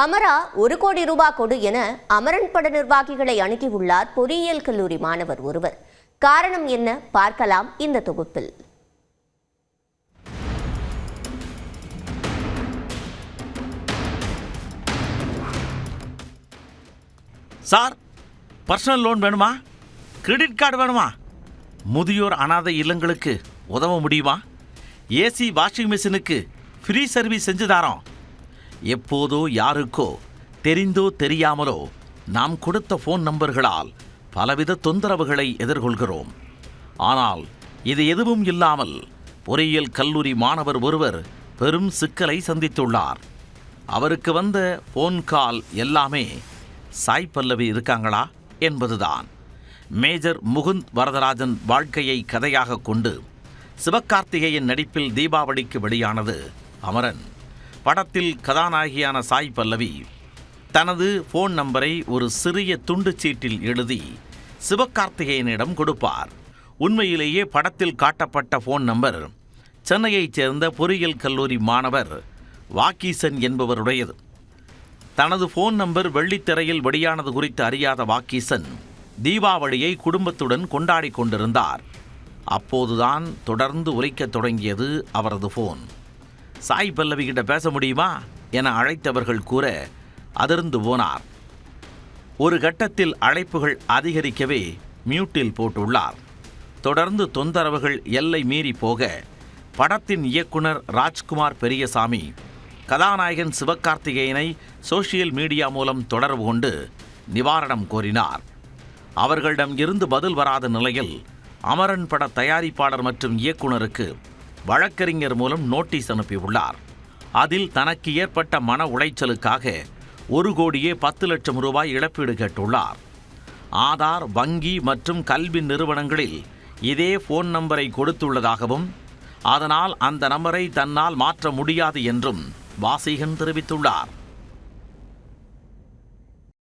அமரா 1 கோடி ரூபாய் கொடு என அமரன் பட நிர்வாகிகளை அணுகியுள்ளார் பொறியியல் கல்லூரி மாணவர் ஒருவர். காரணம் என்ன பார்க்கலாம் இந்த தொகுப்பில். சார், பர்சனல் லோன் வேணுமா? கிரெடிட் கார்டு வேணுமா? முதியோர் அனாதை இல்லங்களுக்கு உதவ முடியுமா? ஏசி வாஷிங் மிஷினுக்கு ஃப்ரீ சர்வீஸ் செஞ்சு தரோம். எப்போதோ யாருக்கோ தெரிந்தோ தெரியாமலோ நாம் கொடுத்த ஃபோன் நம்பர்களால் பலவித தொந்தரவுகளை எதிர்கொள்கிறோம். ஆனால் இது எதுவும் இல்லாமல் பொறியியல் கல்லூரி மாணவர் ஒருவர் பெரும் சிக்கலை சந்தித்துள்ளார். அவருக்கு வந்த ஃபோன் கால் எல்லாமே சாய் பல்லவி இருக்காங்களா என்பதுதான். மேஜர் முகுந்த் வரதராஜன் வாழ்க்கையை கதையாக கொண்டு சிவகார்த்திகேயன் நடிப்பில் தீபாவளிக்கு வெளியானது அமரன். படத்தில் கதாநாயகியான சாய் பல்லவி தனது ஃபோன் நம்பரை ஒரு சிறிய துண்டு சீட்டில் எழுதி சிவகார்த்திகேயனிடம் கொடுப்பார். உண்மையிலேயே படத்தில் காட்டப்பட்ட ஃபோன் நம்பர் சென்னையைச் சேர்ந்த பொறியியல் கல்லூரி மாணவர் வாக்கீசன் என்பவருடையது. தனது ஃபோன் நம்பர் வெள்ளித்திரையில் வெளியானது குறித்து அறியாத வாக்கீசன் தீபாவளியை குடும்பத்துடன் கொண்டாடி கொண்டிருந்தார். அப்போதுதான் தொடர்ந்து ஒலிக்கத் தொடங்கியது அவரது ஃபோன். சாய் பல்லவி கிட்ட பேச முடியுமா என அழைத்தவர்கள் கூற அதிர்ந்து போனார். ஒரு கட்டத்தில் அழைப்புகள் அதிகரிக்கவே மியூட்டில் போட்டுள்ளார். தொடர்ந்து தொந்தரவுகள் எல்லை மீறி போக படத்தின் இயக்குனர் ராஜ்குமார் பெரியசாமி கதாநாயகன் சிவகார்த்திகேயனை சோஷியல் மீடியா மூலம் தொடர்பு கொண்டு நிவாரணம் கோரினார். அவர்களிடம் இருந்து பதில் வராத நிலையில் அமரன் பட தயாரிப்பாளர் மற்றும் இயக்குனருக்கு வழக்கறிஞர் மூலம் நோட்டீஸ் அனுப்பியுள்ளார். அதில் தனக்கு ஏற்பட்ட மன உளைச்சலுக்காக 1,10 லட்சம் ரூபாய் இழப்பீடு கேட்டுள்ளார். ஆதார், வங்கி மற்றும் கல்வி நிறுவனங்களில் இதே ஃபோன் நம்பரை கொடுத்துள்ளதாகவும் அதனால் அந்த நம்பரை தன்னால் மாற்ற முடியாது என்றும் வாசீகன் தெரிவித்துள்ளார்.